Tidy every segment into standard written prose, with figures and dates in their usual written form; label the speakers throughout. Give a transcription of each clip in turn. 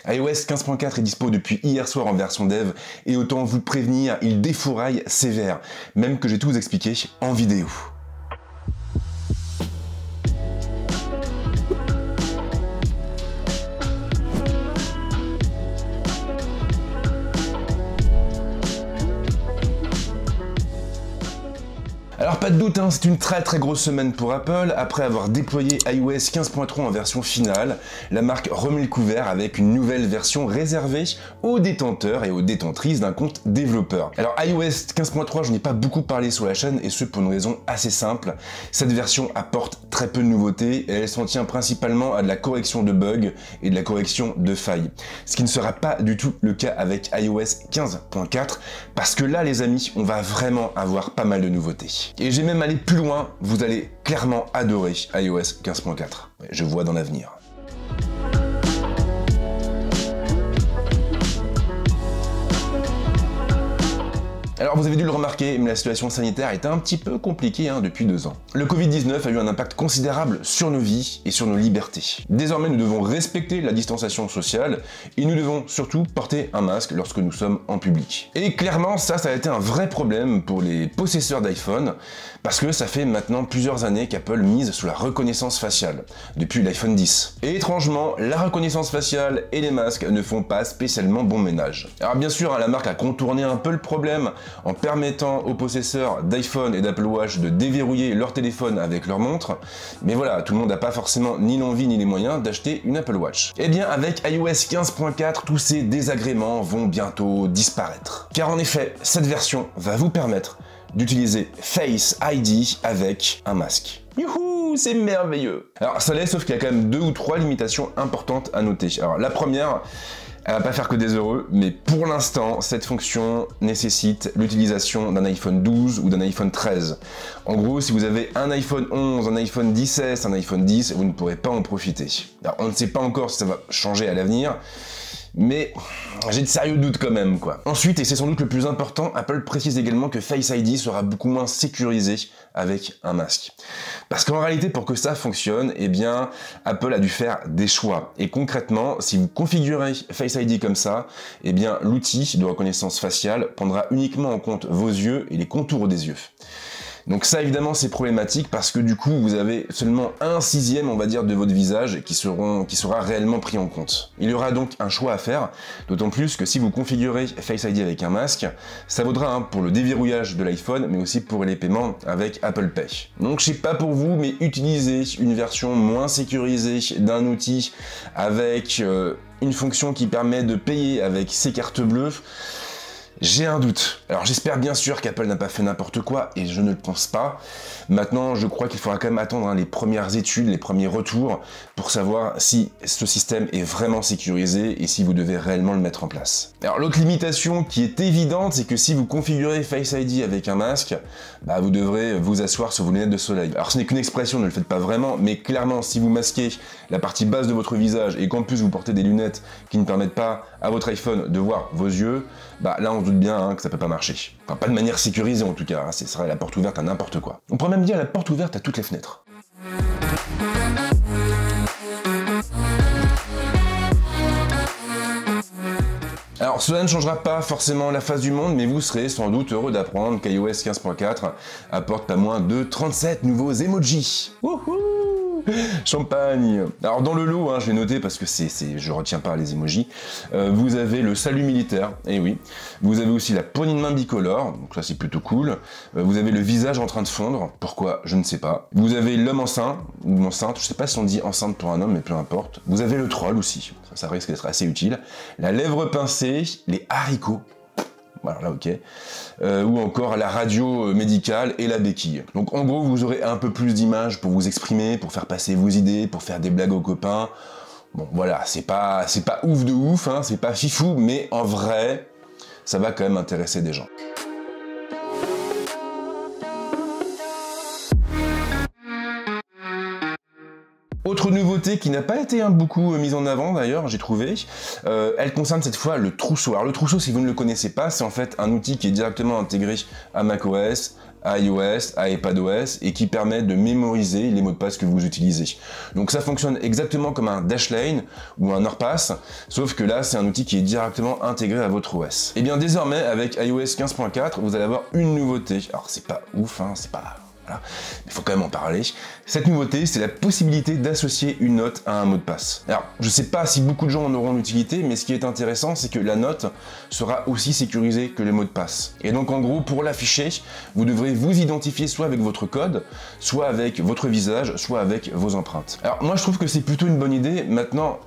Speaker 1: iOS 15.4 est dispo depuis hier soir en version dev, et autant vous prévenir, il défouraille sévère, même que j'ai tout vous expliqué en vidéo. Alors pas de doute, hein, c'est une très grosse semaine pour Apple. Après avoir déployé iOS 15.3 en version finale, la marque remet le couvert avec une nouvelle version réservée aux détenteurs et aux détentrices d'un compte développeur. Alors iOS 15.3, je n'ai pas beaucoup parlé sur la chaîne, et ce pour une raison assez simple. Cette version apporte très peu de nouveautés et elle s'en tient principalement à de la correction de bugs et de la correction de failles. Ce qui ne sera pas du tout le cas avec iOS 15.4, parce que là les amis, on va vraiment avoir pas mal de nouveautés. Et j'ai même allé plus loin, vous allez clairement adorer iOS 15.4. Je vois dans l'avenir. Alors vous avez dû le remarquer, mais la situation sanitaire est un petit peu compliquée depuis 2 ans. Le Covid-19 a eu un impact considérable sur nos vies et sur nos libertés. Désormais nous devons respecter la distanciation sociale et nous devons surtout porter un masque lorsque nous sommes en public. Et clairement ça a été un vrai problème pour les possesseurs d'iPhone, parce que ça fait maintenant plusieurs années qu'Apple mise sur la reconnaissance faciale, depuis l'iPhone 10. Et étrangement, la reconnaissance faciale et les masques ne font pas spécialement bon ménage. Alors bien sûr, la marque a contourné un peu le problème en permettant aux possesseurs d'iPhone et d'Apple Watch de déverrouiller leur téléphone avec leur montre, mais voilà, tout le monde n'a pas forcément ni l'envie ni les moyens d'acheter une Apple Watch. Et bien avec iOS 15.4, tous ces désagréments vont bientôt disparaître. Car en effet, cette version va vous permettre d'utiliser Face ID avec un masque. Youhou, c'est merveilleux! Alors ça l'est, sauf qu'il y a quand même 2 ou 3 limitations importantes à noter. Alors la première, elle va pas faire que des heureux, mais pour l'instant, cette fonction nécessite l'utilisation d'un iPhone 12 ou d'un iPhone 13. En gros, si vous avez un iPhone 11, un iPhone 16, un iPhone 10, vous ne pourrez pas en profiter. Alors, on ne sait pas encore si ça va changer à l'avenir, mais j'ai de sérieux doutes quand même, quoi. Ensuite, et c'est sans doute le plus important, Apple précise également que Face ID sera beaucoup moins sécurisé avec un masque. Parce qu'en réalité, pour que ça fonctionne, eh bien, Apple a dû faire des choix. Et concrètement, si vous configurez Face ID comme ça, eh bien, l'outil de reconnaissance faciale prendra uniquement en compte vos yeux et les contours des yeux. Donc ça évidemment c'est problématique, parce que du coup vous avez seulement 1/6, on va dire, de votre visage qui sera réellement pris en compte. Il y aura donc un choix à faire, d'autant plus que si vous configurez Face ID avec un masque, ça vaudra pour le déverrouillage de l'iPhone, mais aussi pour les paiements avec Apple Pay. Donc je sais pas pour vous, mais utiliser une version moins sécurisée d'un outil avec une fonction qui permet de payer avec ses cartes bleues, j'ai un doute. Alors j'espère bien sûr qu'Apple n'a pas fait n'importe quoi, et je ne le pense pas. Maintenant, je crois qu'il faudra quand même attendre les premières études, les premiers retours, pour savoir si ce système est vraiment sécurisé et si vous devez réellement le mettre en place. Alors l'autre limitation qui est évidente, c'est que si vous configurez Face ID avec un masque, vous devrez vous asseoir sur vos lunettes de soleil. Alors ce n'est qu'une expression, ne le faites pas vraiment, mais clairement si vous masquez la partie basse de votre visage et qu'en plus vous portez des lunettes qui ne permettent pas à votre iPhone de voir vos yeux, là on se doute bien que ça peut pas marcher. Enfin, pas de manière sécurisée en tout cas, ce serait la porte ouverte à n'importe quoi. On pourrait même dire la porte ouverte à toutes les fenêtres. Alors cela ne changera pas forcément la face du monde, mais vous serez sans doute heureux d'apprendre qu'iOS 15.4 apporte pas moins de 37 nouveaux emojis. Wouhou! Champagne. Alors dans le lot, je l'ai noté parce que je retiens pas les emojis, vous avez le salut militaire, et oui, vous avez aussi la poignée de main bicolore, donc ça c'est plutôt cool, vous avez le visage en train de fondre, pourquoi je ne sais pas, vous avez l'homme enceint, ou enceinte, je sais pas si on dit enceinte pour un homme, mais peu importe, vous avez le troll aussi, ça risque d'être assez utile, la lèvre pincée, les haricots, voilà, là, ok. Ou encore la radio médicale et la béquille. Donc en gros, vous aurez un peu plus d'images pour vous exprimer, pour faire passer vos idées, pour faire des blagues aux copains. Bon, voilà, c'est pas ouf de ouf, c'est pas fifou, mais en vrai, ça va quand même intéresser des gens. Autre nouveauté qui n'a pas été beaucoup mise en avant d'ailleurs, j'ai trouvé, elle concerne cette fois le trousseau. Alors le trousseau, si vous ne le connaissez pas, c'est en fait un outil qui est directement intégré à macOS, à iOS, à iPadOS et qui permet de mémoriser les mots de passe que vous utilisez. Donc ça fonctionne exactement comme un Dashlane ou un NordPass, sauf que là c'est un outil qui est directement intégré à votre OS. Et bien désormais avec iOS 15.4 vous allez avoir une nouveauté. Alors c'est pas ouf, hein, c'est pas... Voilà. Mais il faut quand même en parler. Cette nouveauté, c'est la possibilité d'associer une note à un mot de passe. Alors, je sais pas si beaucoup de gens en auront l'utilité, mais ce qui est intéressant, c'est que la note sera aussi sécurisée que les mots de passe. Et donc, en gros, pour l'afficher, vous devrez vous identifier soit avec votre code, soit avec votre visage, soit avec vos empreintes. Alors, moi, je trouve que c'est plutôt une bonne idée. Maintenant,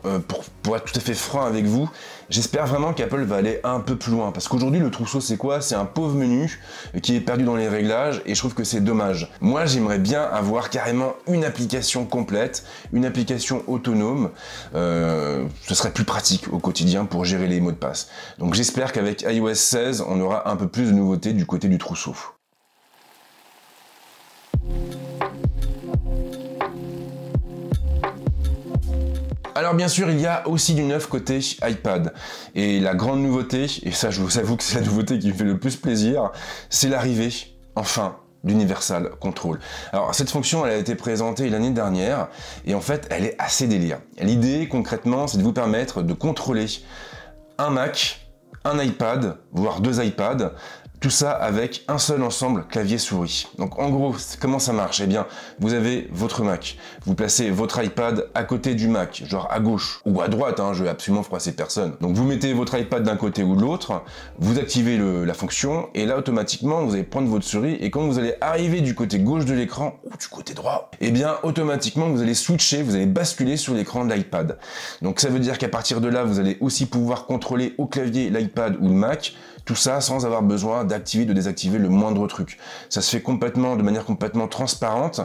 Speaker 1: pour être tout à fait franc avec vous, j'espère vraiment qu'Apple va aller un peu plus loin. Parce qu'aujourd'hui, le trousseau, c'est quoi? C'est un pauvre menu qui est perdu dans les réglages, et je trouve que c'est dommage. Moi, j'aimerais bien avoir carrément une application complète, une application autonome. Ce serait plus pratique au quotidien pour gérer les mots de passe. Donc j'espère qu'avec iOS 16, on aura un peu plus de nouveautés du côté du trousseau. Alors bien sûr, il y a aussi du neuf côté iPad. Et la grande nouveauté, et ça je vous avoue que c'est la nouveauté qui me fait le plus plaisir, c'est l'arrivée, enfin, d'Universal Control. Alors cette fonction elle a été présentée l'année dernière et en fait elle est assez délire. L'idée concrètement c'est de vous permettre de contrôler un Mac, un iPad, voire deux iPads, tout ça avec un seul ensemble clavier-souris. Donc en gros, comment ça marche? Eh bien, vous avez votre Mac, vous placez votre iPad à côté du Mac, genre à gauche ou à droite, hein, je vais absolument froisser personne. Donc vous mettez votre iPad d'un côté ou de l'autre, vous activez la fonction, et là automatiquement vous allez prendre votre souris, et quand vous allez arriver du côté gauche de l'écran, ou du côté droit, eh bien automatiquement vous allez switcher, vous allez basculer sur l'écran de l'iPad. Donc ça veut dire qu'à partir de là, vous allez aussi pouvoir contrôler au clavier l'iPad ou le Mac, tout ça sans avoir besoin d'activer, de désactiver le moindre truc. Ça se fait de manière complètement transparente,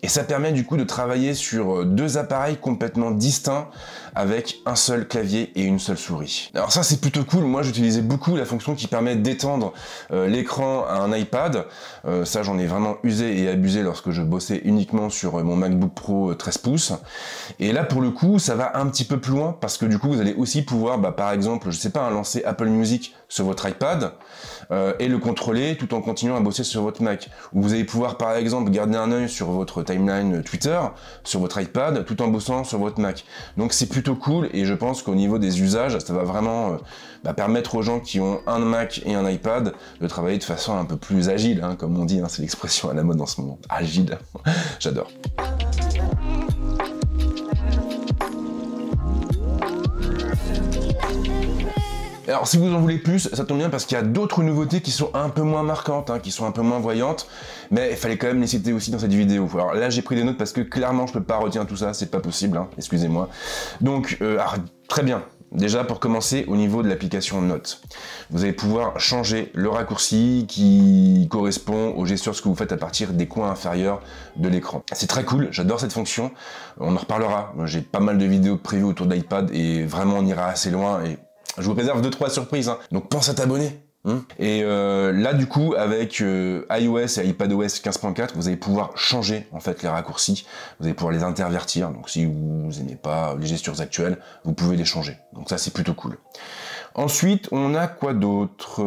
Speaker 1: et ça permet du coup de travailler sur deux appareils complètement distincts avec un seul clavier et une seule souris. Alors ça c'est plutôt cool, moi j'utilisais beaucoup la fonction qui permet d'étendre l'écran à un iPad. Ça j'en ai vraiment usé et abusé lorsque je bossais uniquement sur mon MacBook Pro 13 pouces. Et là pour le coup ça va un petit peu plus loin, parce que du coup vous allez aussi pouvoir par exemple, je sais pas, lancer Apple Music sur votre iPad et le contrôler tout en continuant à bosser sur votre Mac. Ou vous allez pouvoir par exemple garder un œil sur votre timeline Twitter sur votre iPad tout en bossant sur votre Mac. Donc c'est plutôt cool, et je pense qu'au niveau des usages ça va vraiment permettre aux gens qui ont un Mac et un iPad de travailler de façon un peu plus agile, hein, comme on dit, hein, c'est l'expression à la mode en ce moment. Agile, j'adore. Alors si vous en voulez plus, ça tombe bien parce qu'il y a d'autres nouveautés qui sont un peu moins marquantes, hein, qui sont un peu moins voyantes, mais il fallait quand même les citer aussi dans cette vidéo. Alors là j'ai pris des notes parce que clairement je peux pas retenir tout ça, c'est pas possible, hein, excusez-moi. Donc très bien. Déjà pour commencer, au niveau de l'application Notes, vous allez pouvoir changer le raccourci qui correspond aux gestures que vous faites à partir des coins inférieurs de l'écran. C'est très cool, j'adore cette fonction, on en reparlera. J'ai pas mal de vidéos prévues autour de l'iPad et vraiment on ira assez loin, et je vous réserve 2-3 surprises, hein. Donc pense à t'abonner. Et là du coup avec iOS et iPadOS 15.4 vous allez pouvoir changer en fait les raccourcis, vous allez pouvoir les intervertir, donc si vous n'aimez pas les gestures actuelles vous pouvez les changer, donc ça c'est plutôt cool. Ensuite, on a quoi d'autre?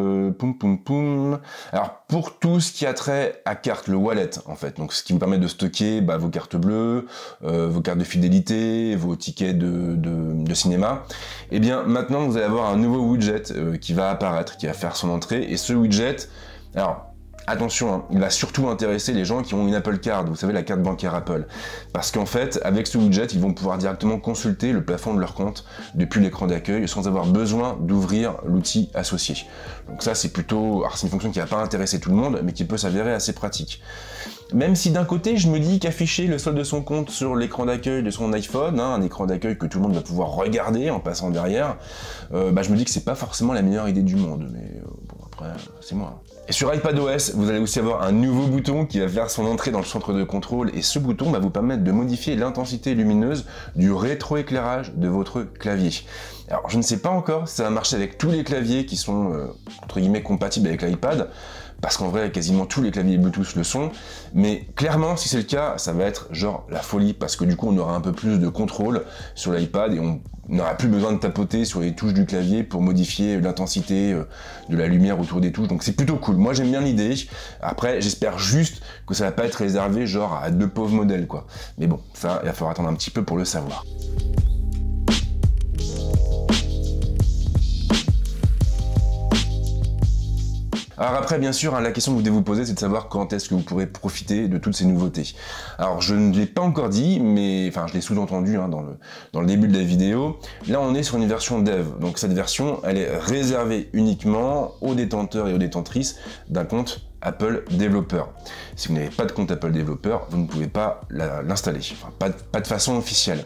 Speaker 1: Alors, pour tout ce qui a trait à carte, le wallet, en fait, donc ce qui vous permet de stocker vos cartes bleues, vos cartes de fidélité, vos tickets de cinéma, eh bien, maintenant, vous allez avoir un nouveau widget qui va apparaître, qui va faire son entrée, et ce widget, alors, attention, hein, il va surtout intéresser les gens qui ont une Apple Card, vous savez, la carte bancaire Apple. Parce qu'en fait, avec ce widget, ils vont pouvoir directement consulter le plafond de leur compte depuis l'écran d'accueil sans avoir besoin d'ouvrir l'outil associé. Donc ça, c'est plutôt... Alors c'est une fonction qui va pas intéresser tout le monde, mais qui peut s'avérer assez pratique. Même si d'un côté, je me dis qu'afficher le solde de son compte sur l'écran d'accueil de son iPhone, hein, un écran d'accueil que tout le monde va pouvoir regarder en passant derrière, je me dis que c'est pas forcément la meilleure idée du monde, mais bon, après, c'est moi. Et sur iPadOS, vous allez aussi avoir un nouveau bouton qui va faire son entrée dans le centre de contrôle, et ce bouton va vous permettre de modifier l'intensité lumineuse du rétroéclairage de votre clavier. Alors je ne sais pas encore si ça va marcher avec tous les claviers qui sont entre guillemets compatibles avec l'iPad, parce qu'en vrai, quasiment tous les claviers Bluetooth le sont, mais clairement, si c'est le cas, ça va être genre la folie, parce que du coup, on aura un peu plus de contrôle sur l'iPad et on n'aura plus besoin de tapoter sur les touches du clavier pour modifier l'intensité de la lumière autour des touches, donc c'est plutôt cool. Moi, j'aime bien l'idée. Après, j'espère juste que ça va pas être réservé genre à 2 pauvres modèles, quoi. Mais bon, ça, il va falloir attendre un petit peu pour le savoir. Alors après, bien sûr, hein, la question que vous devez vous poser, c'est de savoir quand est-ce que vous pourrez profiter de toutes ces nouveautés. Alors, je ne l'ai pas encore dit, mais enfin, je l'ai sous-entendu hein, dans le début de la vidéo. Là, on est sur une version dev. Donc, cette version, elle est réservée uniquement aux détenteurs et aux détentrices d'un compte Apple Developer. Si vous n'avez pas de compte Apple Developer, vous ne pouvez pas l'installer. Enfin, pas de façon officielle.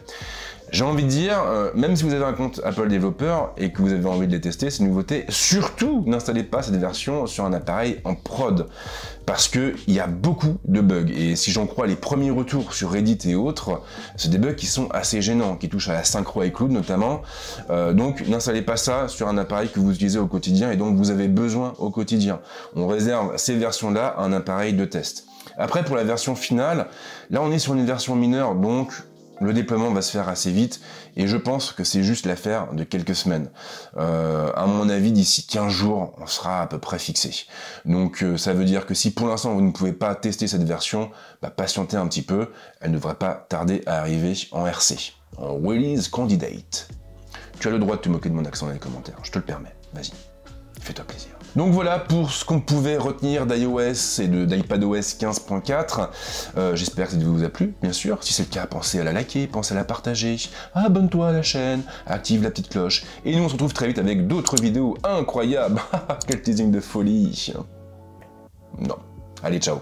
Speaker 1: J'ai envie de dire, même si vous avez un compte Apple Developer et que vous avez envie de les tester, ces nouveautés, surtout n'installez pas cette version sur un appareil en prod, parce qu'il y a beaucoup de bugs, et si j'en crois les premiers retours sur Reddit et autres, c'est des bugs qui sont assez gênants, qui touchent à la synchro iCloud notamment, donc n'installez pas ça sur un appareil que vous utilisez au quotidien et dont vous avez besoin au quotidien. On réserve ces versions-là à un appareil de test. Après, pour la version finale, là on est sur une version mineure, donc le déploiement va se faire assez vite et je pense que c'est juste l'affaire de quelques semaines. À mon avis, d'ici 15 jours, on sera à peu près fixé. Donc ça veut dire que si pour l'instant vous ne pouvez pas tester cette version, bah, patientez un petit peu, elle ne devrait pas tarder à arriver en RC, en Release Candidate. Tu as le droit de te moquer de mon accent dans les commentaires, je te le permets, vas-y, fais-toi plaisir. Donc voilà pour ce qu'on pouvait retenir d'iOS et d'iPadOS 15.4. J'espère que cette vidéo vous a plu, bien sûr. Si c'est le cas, pensez à la liker, pensez à la partager, abonne-toi à la chaîne, active la petite cloche. Et nous on se retrouve très vite avec d'autres vidéos incroyables. Quel teasing de folie. Non. Allez, ciao.